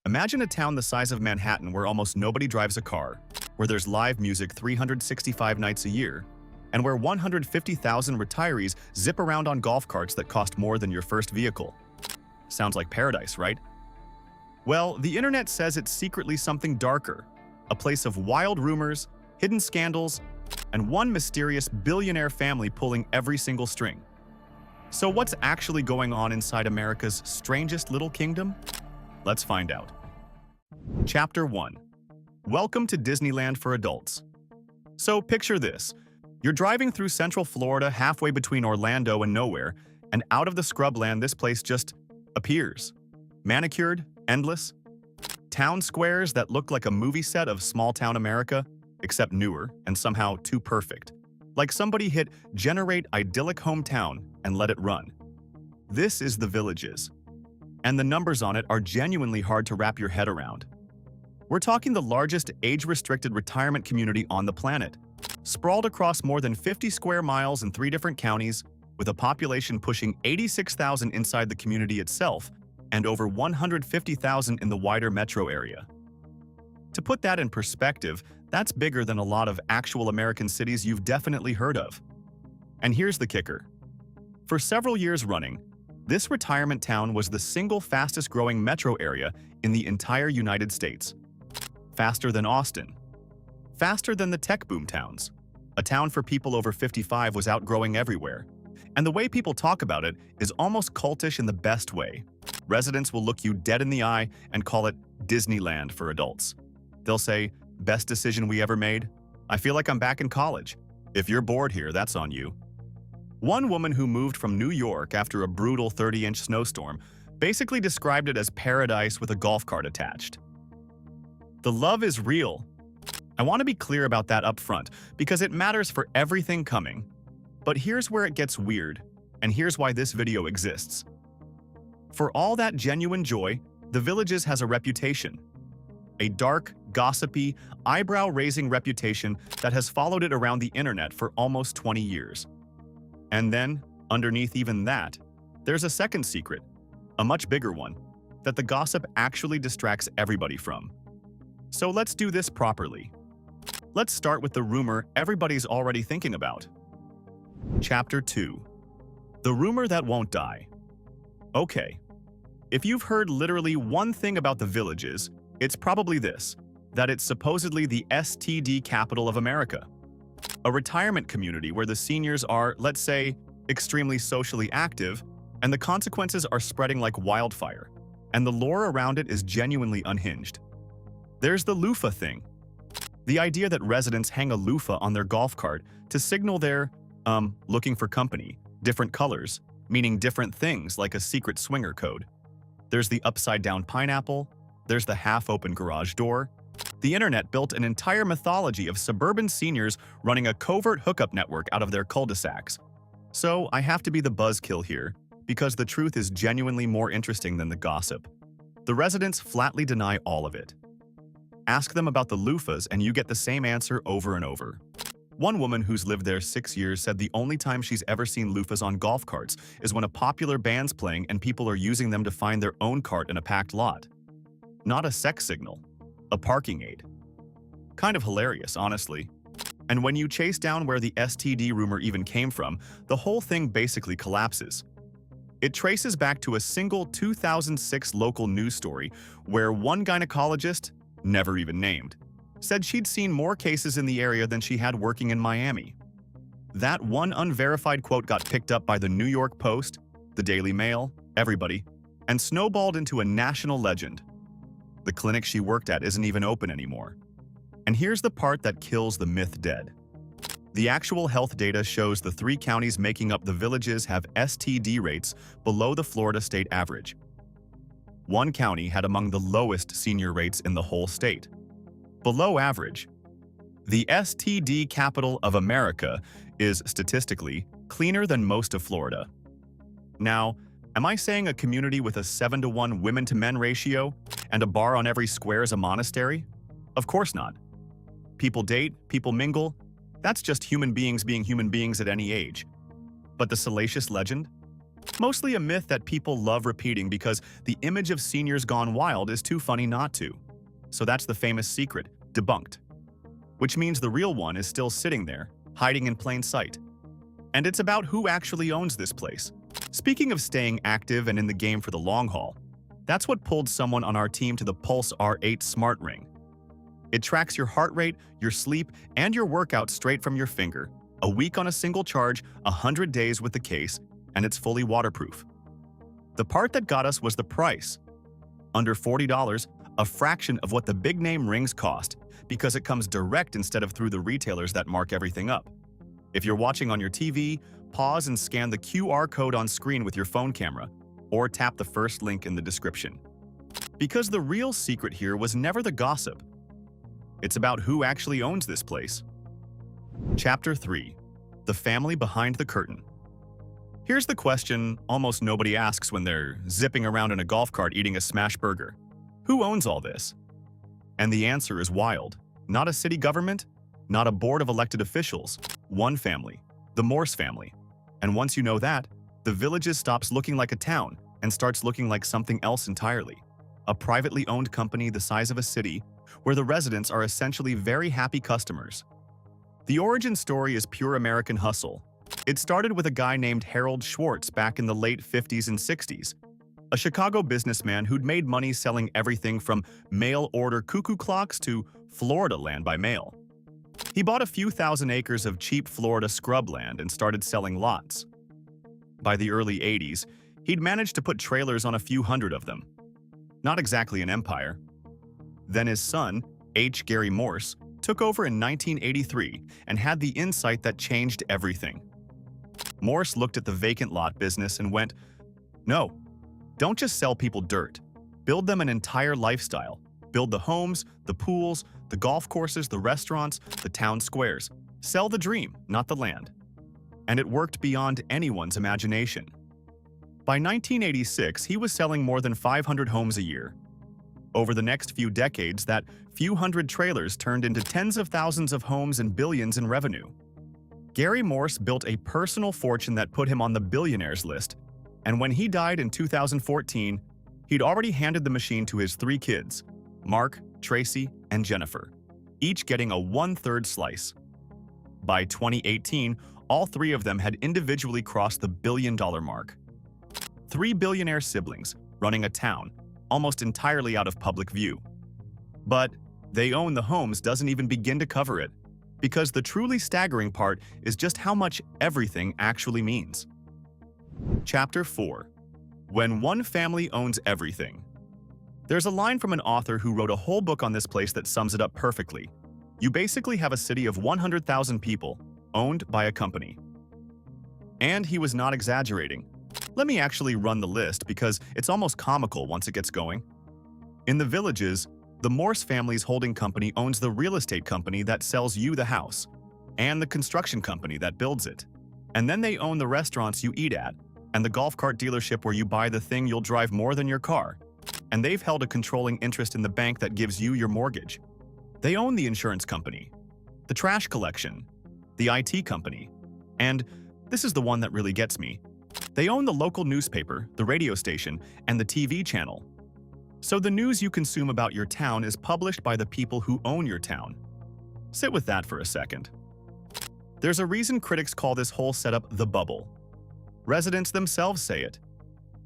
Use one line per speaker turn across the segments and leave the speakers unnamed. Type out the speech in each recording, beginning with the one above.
Imagine a town the size of Manhattan where almost nobody drives a car, where there's live music 365 nights a year, and where 150,000 retirees zip around on golf carts that cost more than your first vehicle. Sounds like paradise, right? Well, the internet says it's secretly something darker, a place of wild rumors, hidden scandals, and one mysterious billionaire family pulling every single string. So what's actually going on inside America's strangest little kingdom? Let's find out. Chapter 1. Welcome to Disneyland for adults. So picture this. You're driving through Central Florida halfway between Orlando and nowhere, and out of the scrubland this place just appears. Manicured, endless. Town squares that look like a movie set of small-town America, except newer and somehow too perfect. Like somebody hit generate idyllic hometown and let it run. This is the Villages. And the numbers on it are genuinely hard to wrap your head around. We're talking the largest age-restricted retirement community on the planet, sprawled across more than 50 square miles in 3 different counties, with a population pushing 86,000 inside the community itself and over 150,000 in the wider metro area. To put that in perspective, that's bigger than a lot of actual American cities you've definitely heard of. And here's the kicker. For several years running, this retirement town was the single fastest growing metro area in the entire United States. Faster than Austin. Faster than the tech boom towns. A town for people over 55 was outgrowing everywhere. And the way people talk about it is almost cultish in the best way. Residents will look you dead in the eye and call it Disneyland for adults. They'll say, "Best decision we ever made? I feel like I'm back in college. If you're bored here, that's on you." One woman who moved from New York after a brutal 30-inch snowstorm basically described it as paradise with a golf cart attached. The love is real. I want to be clear about that up front because it matters for everything coming. But here's where it gets weird, and here's why this video exists. For all that genuine joy, the Villages has a reputation. A dark, gossipy, eyebrow-raising reputation that has followed it around the internet for almost 20 years. And then, underneath even that, there's a second secret, a much bigger one, that the gossip actually distracts everybody from. So let's do this properly. Let's start with the rumor everybody's already thinking about. Chapter 2. The rumor that won't die. Okay, if you've heard literally one thing about the Villages, it's probably this, that it's supposedly the STD capital of America. A retirement community where the seniors are, let's say, extremely socially active, and the consequences are spreading like wildfire, and the lore around it is genuinely unhinged. There's the loofah thing. The idea that residents hang a loofah on their golf cart to signal they're, looking for company, different colors, meaning different things like a secret swinger code. There's the upside-down pineapple, there's the half-open garage door. The internet built an entire mythology of suburban seniors running a covert hookup network out of their cul-de-sacs. So I have to be the buzzkill here, because the truth is genuinely more interesting than the gossip. The residents flatly deny all of it. Ask them about the loofahs and you get the same answer over and over. One woman who's lived there 6 years said the only time she's ever seen loofahs on golf carts is when a popular band's playing and people are using them to find their own cart in a packed lot. Not a sex signal, a parking aid. Kind of hilarious, honestly. And when you chase down where the STD rumor even came from, the whole thing basically collapses. It traces back to a single 2006 local news story where one gynecologist, never even named, said she'd seen more cases in the area than she had working in Miami. That one unverified quote got picked up by the New York Post, the Daily Mail, everybody, and snowballed into a national legend. The clinic she worked at isn't even open anymore. And here's the part that kills the myth dead. The actual health data shows the 3 counties making up the Villages have STD rates below the Florida state average. One county had among the lowest senior rates in the whole state. Below average. The STD capital of America is, statistically, cleaner than most of Florida. Now, am I saying a community with a 7-to-1 women-to-men ratio and a bar on every square is a monastery? Of course not. People date, people mingle. That's just human beings being human beings at any age. But the salacious legend? Mostly a myth that people love repeating because the image of seniors gone wild is too funny not to. So that's the famous secret, debunked. Which means the real one is still sitting there, hiding in plain sight. And it's about who actually owns this place. Speaking of staying active and in the game for the long haul, that's what pulled someone on our team to the Pulse R8 Smart Ring. It tracks your heart rate, your sleep, and your workout straight from your finger, a week on a single charge, 100 days with the case, and it's fully waterproof. The part that got us was the price. Under $40, a fraction of what the big-name rings cost, because it comes direct instead of through the retailers that mark everything up. If you're watching on your TV, pause and scan the QR code on screen with your phone camera, or tap the first link in the description. Because the real secret here was never the gossip. It's about who actually owns this place. Chapter 3. The Family Behind the Curtain. Here's the question almost nobody asks when they're zipping around in a golf cart eating a smash burger. Who owns all this? And the answer is wild. Not a city government, not a board of elected officials. One family, the Morse family. And once you know that, the Villages stops looking like a town and starts looking like something else entirely. A privately owned company the size of a city, where the residents are essentially very happy customers. The origin story is pure American hustle. It started with a guy named Harold Schwartz back in the late 50s and 60s, a Chicago businessman who'd made money selling everything from mail-order cuckoo clocks to Florida land by mail. He bought a few thousand acres of cheap Florida scrubland and started selling lots. By the early 80s, he'd managed to put trailers on a few hundred of them. Not exactly an empire. Then his son, H. Gary Morse, took over in 1983 and had the insight that changed everything. Morse looked at the vacant lot business and went, "No, don't just sell people dirt. Build them an entire lifestyle. Build the homes, the pools, the golf courses, the restaurants, the town squares. Sell the dream, not the land." And it worked beyond anyone's imagination. By 1986, he was selling more than 500 homes a year. Over the next few decades, that few hundred trailers turned into tens of thousands of homes and billions in revenue. Gary Morse built a personal fortune that put him on the billionaires list, and when he died in 2014, he'd already handed the machine to his 3 kids, Mark, Tracy, and Jennifer, each getting a 1/3 slice. By 2018, all 3 of them had individually crossed the billion-dollar mark. 3 billionaire siblings running a town, almost entirely out of public view. But they own the homes doesn't even begin to cover it, because the truly staggering part is just how much everything actually means. Chapter 4. When one family owns everything. There's a line from an author who wrote a whole book on this place that sums it up perfectly. You basically have a city of 100,000 people, owned by a company. And he was not exaggerating. Let me actually run the list because it's almost comical once it gets going. In the Villages, the Morse family's holding company owns the real estate company that sells you the house, and the construction company that builds it. And then they own the restaurants you eat at, and the golf cart dealership where you buy the thing you'll drive more than your car. And they've held a controlling interest in the bank that gives you your mortgage. They own the insurance company, the trash collection, the IT company, and this is the one that really gets me. They own the local newspaper, the radio station, and the TV channel. So the news you consume about your town is published by the people who own your town. Sit with that for a second. There's a reason critics call this whole setup the bubble. Residents themselves say it.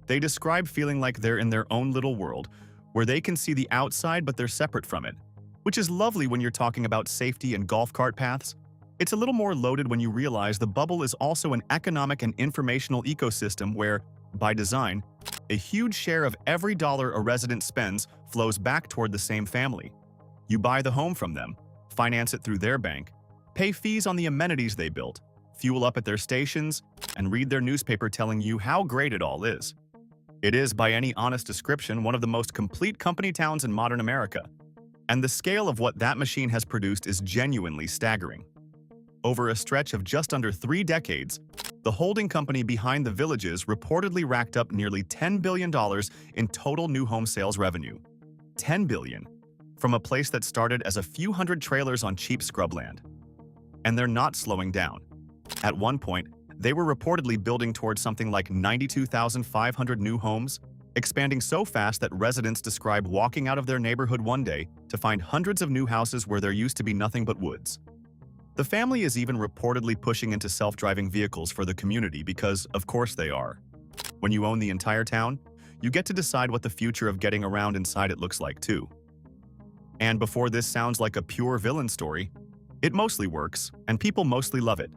They describe feeling like they're in their own little world, where they can see the outside but they're separate from it, which is lovely when you're talking about safety and golf cart paths. It's a little more loaded when you realize the bubble is also an economic and informational ecosystem where, by design, a huge share of every dollar a resident spends flows back toward the same family. You buy the home from them, finance it through their bank, pay fees on the amenities they built, fuel up at their stations, and read their newspaper telling you how great it all is. It is, by any honest description, one of the most complete company towns in modern America. And the scale of what that machine has produced is genuinely staggering. Over a stretch of just under 3 decades, the holding company behind the Villages reportedly racked up nearly $10 billion in total new home sales revenue. $10 billion, from a place that started as a few hundred trailers on cheap scrubland. And they're not slowing down. At one point, They were reportedly building towards something like 92,500 new homes, expanding so fast that residents describe walking out of their neighborhood one day to find hundreds of new houses where there used to be nothing but woods. The family is even reportedly pushing into self-driving vehicles for the community because, of course, they are. When you own the entire town, you get to decide what the future of getting around inside it looks like, too. And before this sounds like a pure villain story, it mostly works, and people mostly love it.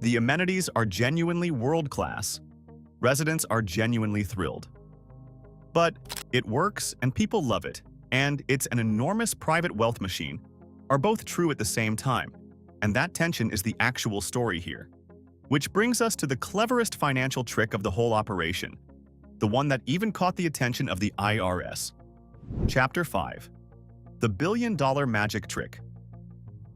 The amenities are genuinely world-class. Residents are genuinely thrilled. But it works, and people love it, and it's an enormous private wealth machine, are both true at the same time, and that tension is the actual story here. Which brings us to the cleverest financial trick of the whole operation, the one that even caught the attention of the IRS. Chapter 5. The billion-dollar magic trick.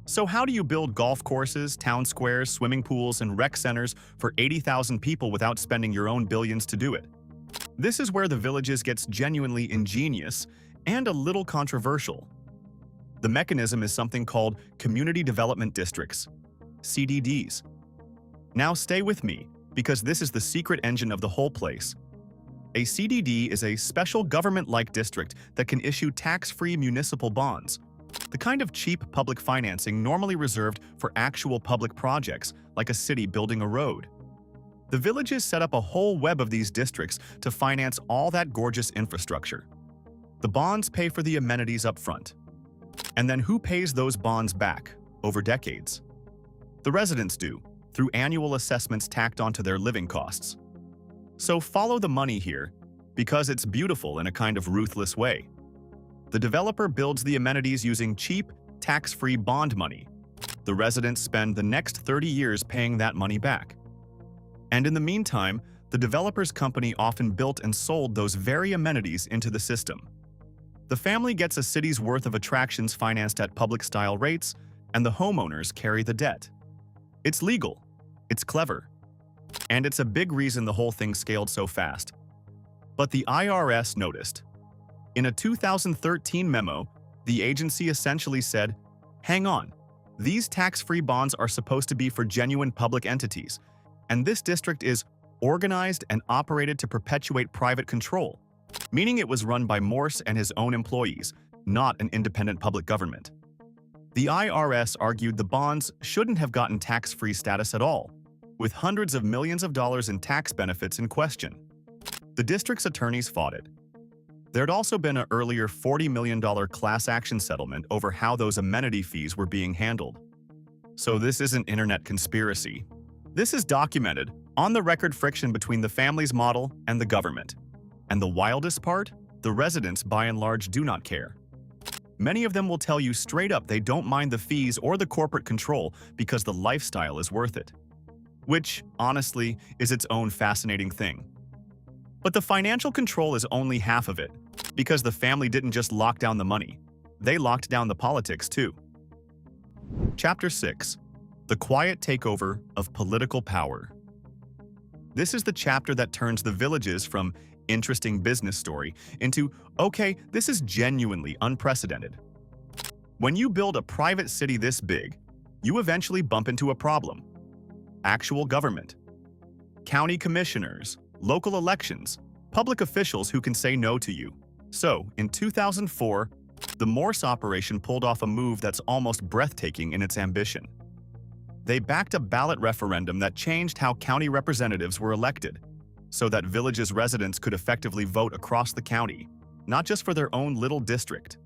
So how do you build golf courses, town squares, swimming pools, and rec centers for 80,000 people without spending your own billions to do it? This is where the Villages gets genuinely ingenious and a little controversial. The mechanism is something called Community Development Districts, CDDs. Now stay with me, because this is the secret engine of the whole place. A CDD is a special government-like district that can issue tax-free municipal bonds, the kind of cheap public financing normally reserved for actual public projects, like a city building a road. The Villages set up a whole web of these districts to finance all that gorgeous infrastructure. The bonds pay for the amenities up front. And then who pays those bonds back over decades? The residents do, through annual assessments tacked onto their living costs. So follow the money here, because it's beautiful in a kind of ruthless way. The developer builds the amenities using cheap, tax-free bond money. The residents spend the next 30 years paying that money back. And in the meantime, the developer's company often built and sold those very amenities into the system. The family gets a city's worth of attractions financed at public-style rates, and the homeowners carry the debt. It's legal, it's clever, and it's a big reason the whole thing scaled so fast. But the IRS noticed. In a 2013 memo, the agency essentially said, hang on, these tax-free bonds are supposed to be for genuine public entities, and this district is organized and operated to perpetuate private control, meaning it was run by Morse and his own employees, not an independent public government. The IRS argued the bonds shouldn't have gotten tax-free status at all, with hundreds of millions of dollars in tax benefits in question. The district's attorneys fought it. There'd also been an earlier $40 million class action settlement over how those amenity fees were being handled. So this isn't internet conspiracy. This is documented, on-the-record friction between the family's model and the government. And the wildest part? The residents, by and large, do not care. Many of them will tell you straight up they don't mind the fees or the corporate control because the lifestyle is worth it. Which, honestly, is its own fascinating thing. But the financial control is only half of it, because the family didn't just lock down the money. They locked down the politics, too. Chapter 6. The Quiet Takeover of Political Power. This is the chapter that turns the Villages from interesting business story into, okay, this is genuinely unprecedented. When you build a private city this big, you eventually bump into a problem. Actual government. County commissioners, local elections, public officials who can say no to you. So, in 2004, the Morse operation pulled off a move that's almost breathtaking in its ambition. They backed a ballot referendum that changed how county representatives were elected, so that Villages residents could effectively vote across the county, not just for their own little district.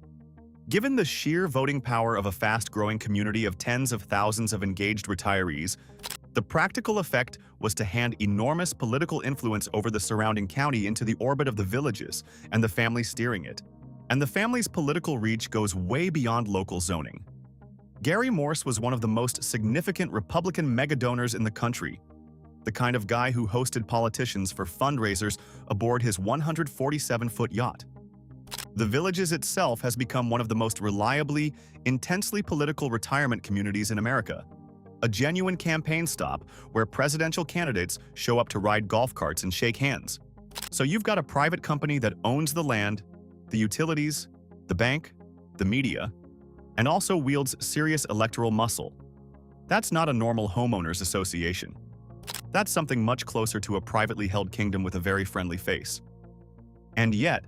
Given the sheer voting power of a fast-growing community of tens of thousands of engaged retirees, the practical effect was to hand enormous political influence over the surrounding county into the orbit of the Villages and the family steering it. And the family's political reach goes way beyond local zoning. Gary Morse was one of the most significant Republican megadonors in the country, the kind of guy who hosted politicians for fundraisers aboard his 147-foot yacht. The Villages itself has become one of the most reliably, intensely political retirement communities in America, a genuine campaign stop where presidential candidates show up to ride golf carts and shake hands. So you've got a private company that owns the land, the utilities, the bank, the media, and also wields serious electoral muscle. That's not a normal homeowners association. That's something much closer to a privately held kingdom with a very friendly face. And yet,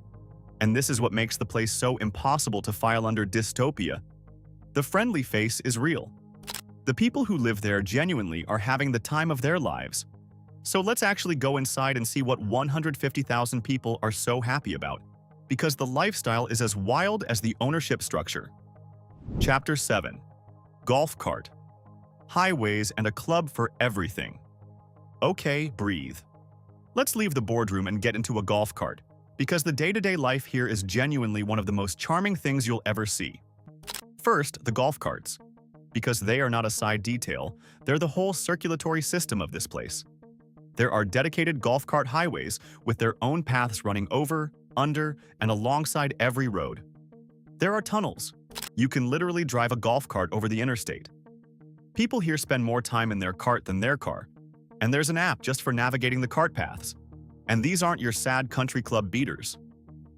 and this is what makes the place so impossible to file under dystopia, the friendly face is real. The people who live there genuinely are having the time of their lives. So let's actually go inside and see what 150,000 people are so happy about, because the lifestyle is as wild as the ownership structure. Chapter 7. Golf cart. Highways and a club for everything. Okay, breathe. Let's leave the boardroom and get into a golf cart, because the day-to-day life here is genuinely one of the most charming things you'll ever see. First, the golf carts. Because they are not a side detail, they're the whole circulatory system of this place. There are dedicated golf cart highways with their own paths running over, under, and alongside every road. There are tunnels. You can literally drive a golf cart over the interstate. People here spend more time in their cart than their car, and there's an app just for navigating the cart paths. And these aren't your sad country club beaters.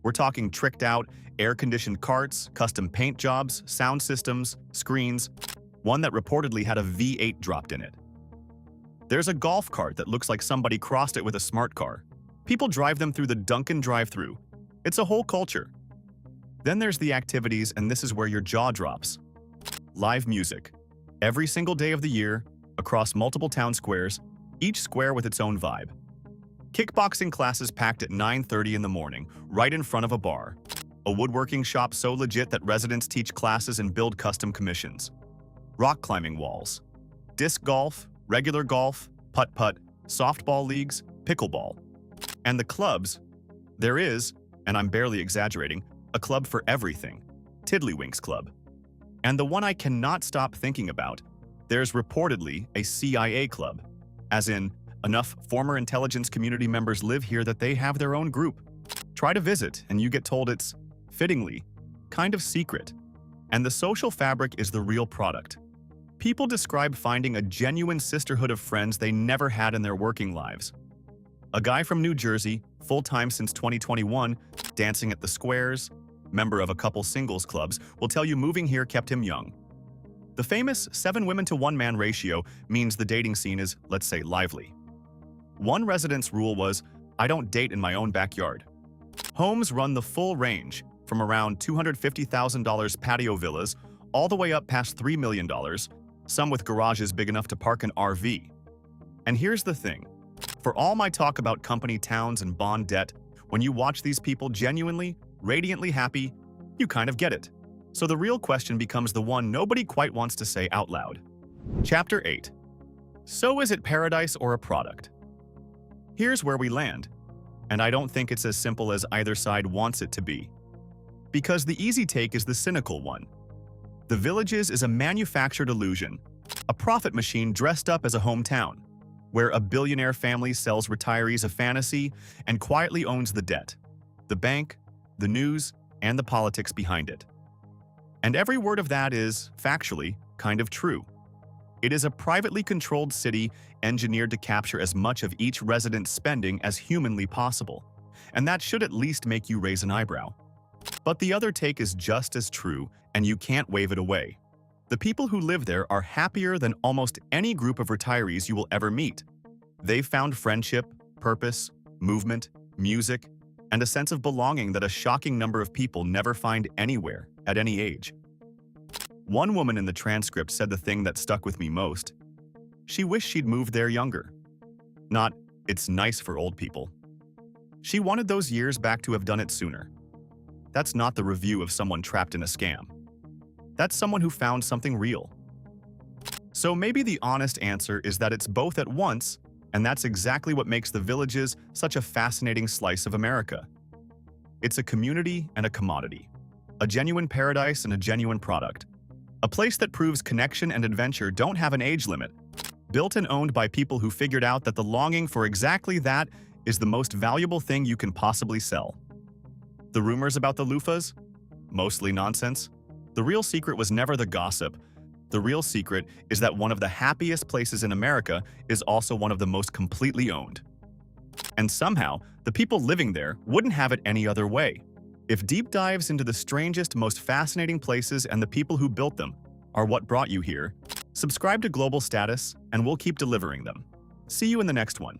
We're talking tricked-out, air-conditioned carts, custom paint jobs, sound systems, screens, one that reportedly had a V8 dropped in it. There's a golf cart that looks like somebody crossed it with a smart car. People drive them through the Dunkin' drive-thru. It's a whole culture. Then there's the activities, and this is where your jaw drops. Live music. Every single day of the year, across multiple town squares, each square with its own vibe. Kickboxing classes packed at 9:30 in the morning, right in front of a bar. A woodworking shop so legit that residents teach classes and build custom commissions. Rock climbing walls. Disc golf, regular golf, putt-putt, softball leagues, pickleball. And the clubs. There is, and I'm barely exaggerating, a club for everything. Tiddlywinks Club. And the one I cannot stop thinking about, there's reportedly a CIA club. As in, enough former intelligence community members live here that they have their own group. Try to visit, and you get told it's, fittingly, kind of secret. And the social fabric is the real product. People describe finding a genuine sisterhood of friends they never had in their working lives. A guy from New Jersey, full-time since 2021, dancing at the squares, member of a couple singles clubs, will tell you moving here kept him young. The famous 7 women to 1 man ratio means the dating scene is, let's say, lively. One resident's rule was, I don't date in my own backyard. Homes run the full range, from around $250,000 patio villas all the way up past $3 million, some with garages big enough to park an RV. And here's the thing. For all my talk about company towns and bond debt, when you watch these people genuinely, radiantly happy, you kind of get it. So the real question becomes the one nobody quite wants to say out loud. Chapter 8. So is it paradise or a product? Here's where we land, and I don't think it's as simple as either side wants it to be. Because the easy take is the cynical one. The Villages is a manufactured illusion, a profit machine dressed up as a hometown, where a billionaire family sells retirees a fantasy and quietly owns the debt, the bank, the news, and the politics behind it. And every word of that is, factually, kind of true. It is a privately controlled city engineered to capture as much of each resident's spending as humanly possible, and that should at least make you raise an eyebrow. But the other take is just as true, and you can't wave it away. The people who live there are happier than almost any group of retirees you will ever meet. They've found friendship, purpose, movement, music, and a sense of belonging that a shocking number of people never find anywhere, at any age. One woman in the transcript said the thing that stuck with me most. She wished she'd moved there younger. Not, it's nice for old people. She wanted those years back to have done it sooner. That's not the review of someone trapped in a scam. That's someone who found something real. So maybe the honest answer is that it's both at once, and that's exactly what makes the Villages such a fascinating slice of America. It's a community and a commodity, a genuine paradise and a genuine product, a place that proves connection and adventure don't have an age limit, built and owned by people who figured out that the longing for exactly that is the most valuable thing you can possibly sell. The rumors about the loofahs? Mostly nonsense. The real secret was never the gossip. The real secret is that one of the happiest places in America is also one of the most completely owned. And somehow, the people living there wouldn't have it any other way. If deep dives into the strangest, most fascinating places and the people who built them are what brought you here, subscribe to Global Status and we'll keep delivering them. See you in the next one.